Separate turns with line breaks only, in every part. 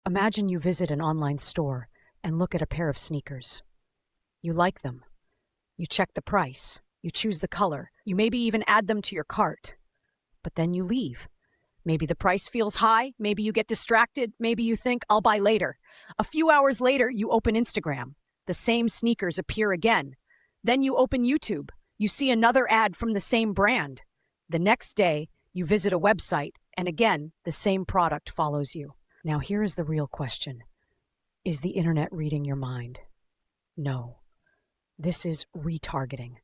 Imagine you visit an online store and look at a pair of sneakers. You like them. You check the price. You choose the color. You maybe even add them to your cart. But then you leave. Maybe the price feels high. Maybe you get distracted. Maybe you think, I'll buy later. A few hours later, you open Instagram. The same sneakers appear again. Then you open YouTube. You see another ad from the same brand. The next day, you visit a website, and again, the same product follows you. Now here is the real question. Is the internet reading your mind? No. This is retargeting.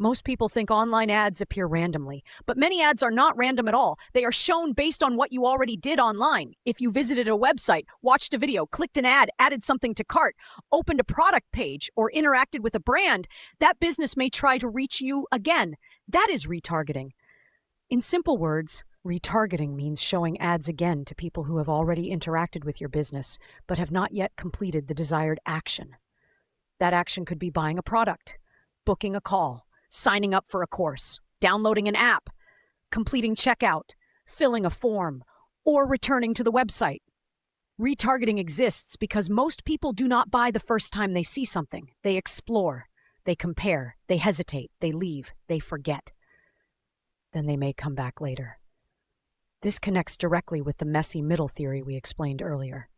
Most people think online ads appear randomly, but many ads are not random at all. They are shown based on what you already did online. If you visited a website, watched a video, clicked an ad, added something to cart, opened a product page, or interacted with a brand, that business may try to reach you again. That is retargeting. In simple words, retargeting means showing ads again to people who have already interacted with your business, but have not yet completed the desired action. That action could be buying a product, booking a call, signing up for a course, downloading an app, completing checkout, filling a form, or returning to the website. Retargeting exists because most people do not buy the first time they see something. They explore, they compare, they hesitate, they leave, they forget. Then they may come back later. This connects directly with the messy middle theory we explained earlier.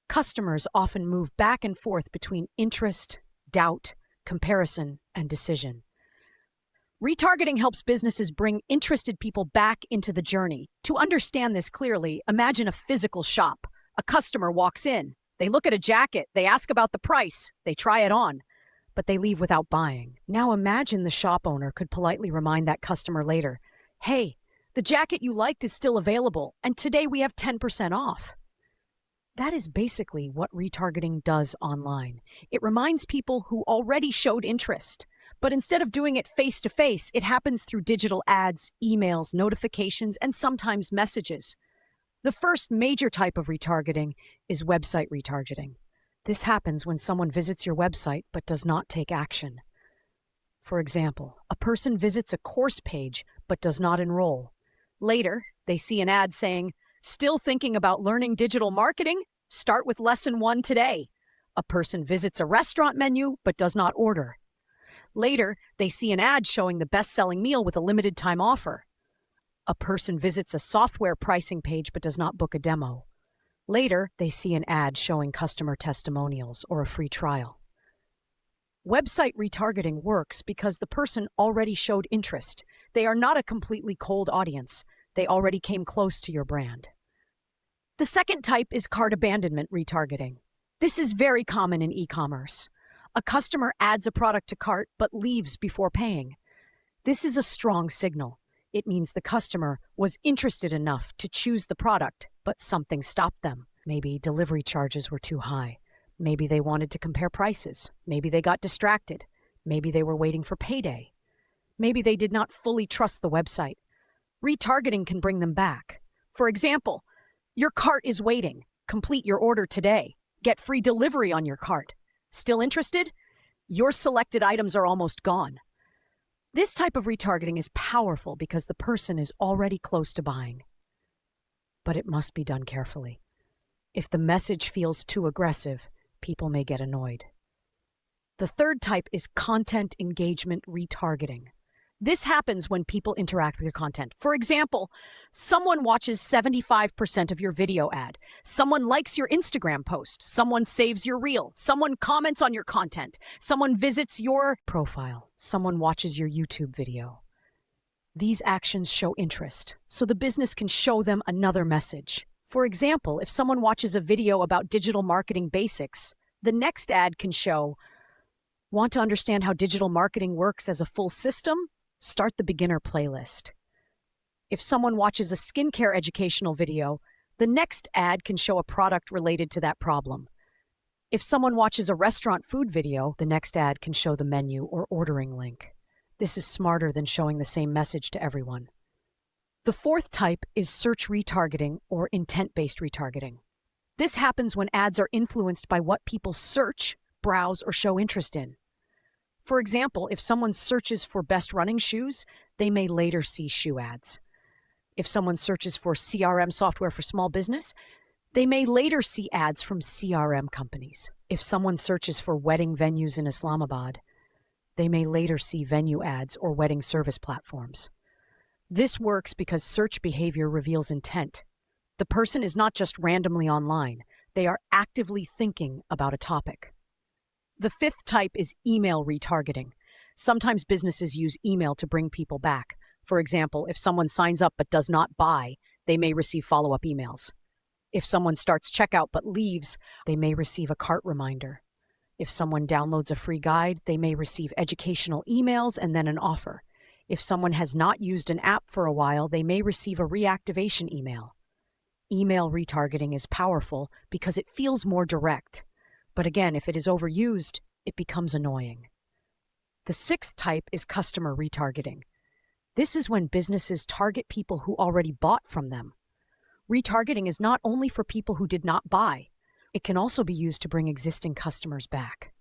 Customers often move back and forth between interest, doubt, comparison, and decision. Retargeting helps businesses bring interested people back into the journey. To understand this clearly, imagine a physical shop. A customer walks in. They look at a jacket. They ask about the price. They try it on, but they leave without buying. Now imagine the shop owner could politely remind that customer later, "Hey, the jacket you liked is still available, and today we have 10% off." That is basically what retargeting does online. It reminds people who already showed interest. But instead of doing it face-to-face, it happens through digital ads, emails, notifications, and sometimes messages. The first major type of retargeting is website retargeting. This happens when someone visits your website but does not take action. For example, a person visits a course page but does not enroll. Later, they see an ad saying, "Still thinking about learning digital marketing? Start with lesson 1 today." A person visits a restaurant menu but does not order. Later, they see an ad showing the best-selling meal with a limited time offer. A person visits a software pricing page but does not book a demo. Later, they see an ad showing customer testimonials or a free trial. Website retargeting works because the person already showed interest. They are not a completely cold audience. They already came close to your brand. The second type is cart abandonment retargeting. This is very common in e-commerce. A customer adds a product to cart but leaves before paying. This is a strong signal. It means the customer was interested enough to choose the product, but something stopped them. Maybe delivery charges were too high. Maybe they wanted to compare prices. Maybe they got distracted. Maybe they were waiting for payday. Maybe they did not fully trust the website. Retargeting can bring them back. For example, your cart is waiting. Complete your order today. Get free delivery on your cart. Still interested? Your selected items are almost gone. This type of retargeting is powerful because the person is already close to buying. But it must be done carefully. If the message feels too aggressive, people may get annoyed. The third type is content engagement retargeting. This happens when people interact with your content. For example, someone watches 75% of your video ad. Someone likes your Instagram post. Someone saves your reel. Someone comments on your content. Someone visits your profile. Someone watches your YouTube video. These actions show interest, so the business can show them another message. For example, if someone watches a video about digital marketing basics, the next ad can show, "Want to understand how digital marketing works as a full system? Start the beginner playlist." If someone watches a skincare educational video, the next ad can show a product related to that problem. If someone watches a restaurant food video, the next ad can show the menu or ordering link. This is smarter than showing the same message to everyone. The fourth type is search retargeting or intent-based retargeting. This happens when ads are influenced by what people search, browse, or show interest in. For example, if someone searches for best running shoes, they may later see shoe ads. If someone searches for CRM software for small business, They may later see ads from CRM companies. If someone searches for wedding venues in Islamabad, they may later see venue ads or wedding service platforms. This works because search behavior reveals intent. The person is not just randomly online, they are actively thinking about a topic. The fifth type is email retargeting. Sometimes businesses use email to bring people back. For example, if someone signs up but does not buy, they may receive follow-up emails. If someone starts checkout but leaves, they may receive a cart reminder. If someone downloads a free guide, they may receive educational emails and then an offer. If someone has not used an app for a while, they may receive a reactivation email. Email retargeting is powerful because it feels more direct. But again, if it is overused, it becomes annoying. The sixth type is customer retargeting. This is when businesses target people who already bought from them. Retargeting is not only for people who did not buy. It can also be used to bring existing customers back.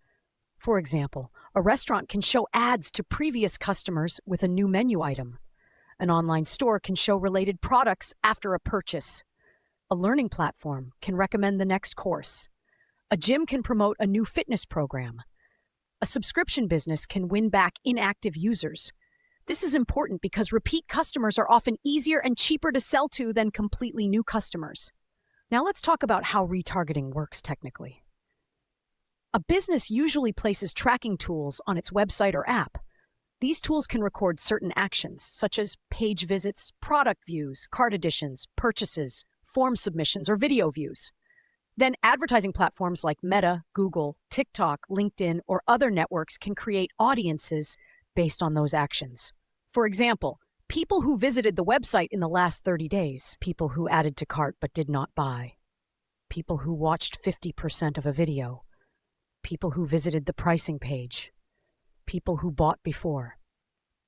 For example, a restaurant can show ads to previous customers with a new menu item. An online store can show related products after a purchase. A learning platform can recommend the next course. A gym can promote a new fitness program. A subscription business can win back inactive users. This is important because repeat customers are often easier and cheaper to sell to than completely new customers. Now let's talk about how retargeting works technically. A business usually places tracking tools on its website or app. These tools can record certain actions, such as page visits, product views, cart additions, purchases, form submissions, or video views. Then advertising platforms like Meta, Google, TikTok, LinkedIn, or other networks can create audiences based on those actions. For example, people who visited the website in the last 30 days, people who added to cart but did not buy, people who watched 50% of a video, people who visited the pricing page, people who bought before.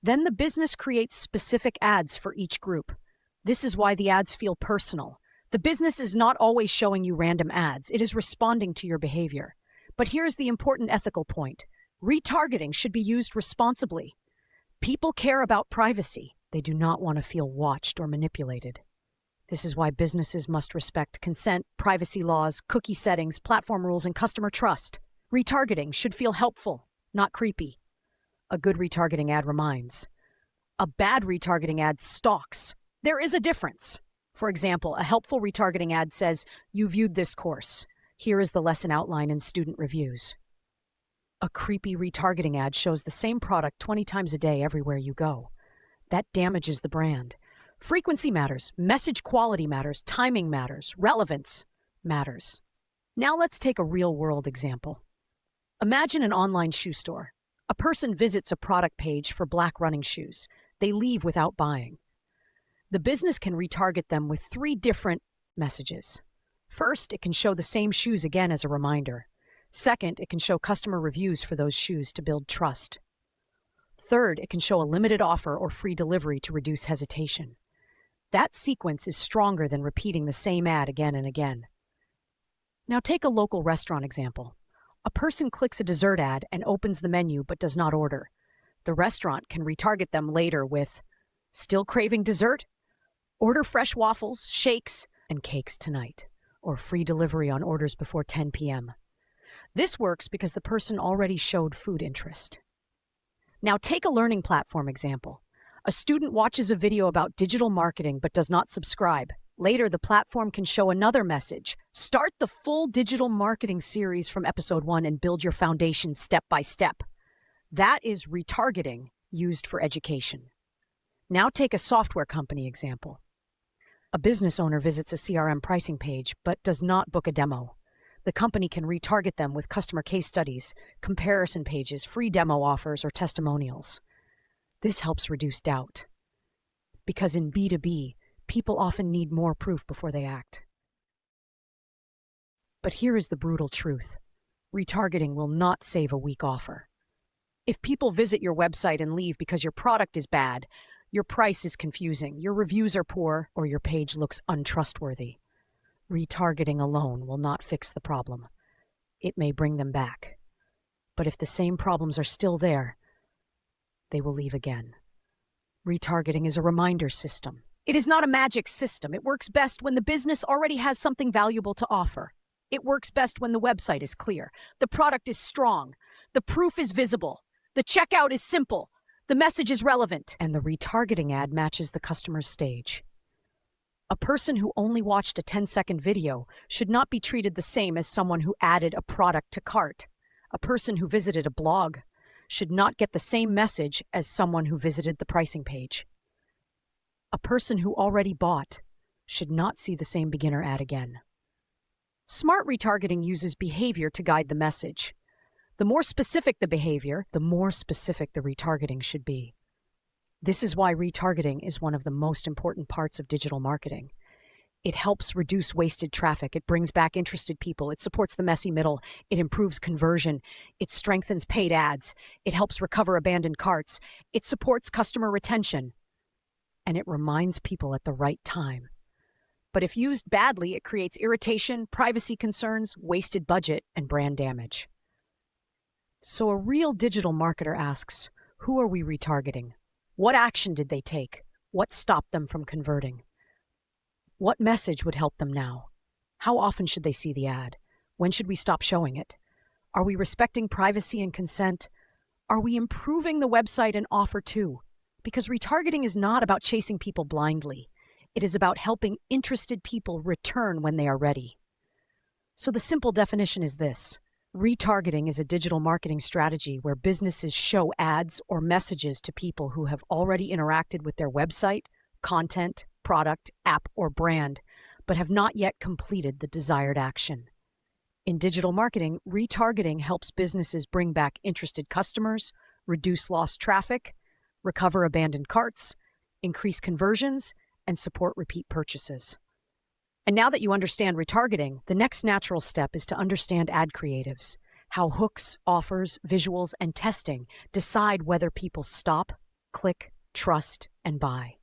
Then the business creates specific ads for each group. This is why the ads feel personal. The business is not always showing you random ads. It is responding to your behavior. But here's the important ethical point. Retargeting should be used responsibly. People care about privacy. They do not want to feel watched or manipulated. This is why businesses must respect consent, privacy laws, cookie settings, platform rules, and customer trust. Retargeting should feel helpful, not creepy. A good retargeting ad reminds. A bad retargeting ad stalks. There is a difference. For example, a helpful retargeting ad says, "You viewed this course. Here is the lesson outline and student reviews." A creepy retargeting ad shows the same product 20 times a day everywhere you go. That damages the brand. Frequency matters, message quality matters, timing matters, relevance matters. Now let's take a real-world example. Imagine an online shoe store. A person visits a product page for black running shoes. They leave without buying. The business can retarget them with 3 different messages. First, it can show the same shoes again as a reminder. Second, it can show customer reviews for those shoes to build trust. Third, it can show a limited offer or free delivery to reduce hesitation. That sequence is stronger than repeating the same ad again and again. Now take a local restaurant example. A person clicks a dessert ad and opens the menu but does not order. The restaurant can retarget them later with, "Still craving dessert? Order fresh waffles, shakes, and cakes tonight," or free delivery on orders before 10 p.m. This works because the person already showed food interest. Now take a learning platform example. A student watches a video about digital marketing but does not subscribe. Later, the platform can show another message. Start the full digital marketing series from episode 1 and build your foundation step by step. That is retargeting used for education. Now take a software company example. A business owner visits a CRM pricing page but does not book a demo. The company can retarget them with customer case studies, comparison pages, free demo offers, or testimonials. This helps reduce doubt. Because in B2B, people often need more proof before they act. But here is the brutal truth. Retargeting will not save a weak offer. If people visit your website and leave because your product is bad, your price is confusing, your reviews are poor, or your page looks untrustworthy, retargeting alone will not fix the problem. It may bring them back. But if the same problems are still there, they will leave again. Retargeting is a reminder system. It is not a magic system. It works best when the business already has something valuable to offer. It works best when the website is clear, the product is strong, the proof is visible, the checkout is simple, the message is relevant, and the retargeting ad matches the customer's stage. A person who only watched a 10-second video should not be treated the same as someone who added a product to cart. A person who visited a blog should not get the same message as someone who visited the pricing page. A person who already bought should not see the same beginner ad again. Smart retargeting uses behavior to guide the message. The more specific the behavior, the more specific the retargeting should be. This is why retargeting is one of the most important parts of digital marketing. It helps reduce wasted traffic. It brings back interested people. It supports the messy middle. It improves conversion. It strengthens paid ads. It helps recover abandoned carts. It supports customer retention. And it reminds people at the right time. But if used badly, it creates irritation, privacy concerns, wasted budget, and brand damage. So a real digital marketer asks, who are we retargeting? What action did they take? What stopped them from converting? What message would help them now? How often should they see the ad? When should we stop showing it? Are we respecting privacy and consent? Are we improving the website and offer too? Because retargeting is not about chasing people blindly. It is about helping interested people return when they are ready. So the simple definition is this. Retargeting is a digital marketing strategy where businesses show ads or messages to people who have already interacted with their website, content, product, app, or brand, but have not yet completed the desired action. In digital marketing, retargeting helps businesses bring back interested customers, reduce lost traffic, recover abandoned carts, increase conversions, and support repeat purchases. And now that you understand retargeting, the next natural step is to understand ad creatives, how hooks, offers, visuals, and testing decide whether people stop, click, trust, and buy.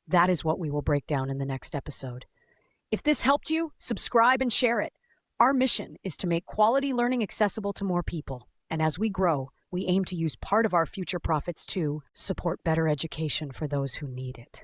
That is what we will break down in the next episode. If this helped you, subscribe and share it. Our mission is to make quality learning accessible to more people. And as we grow, we aim to use part of our future profits to support better education for those who need it.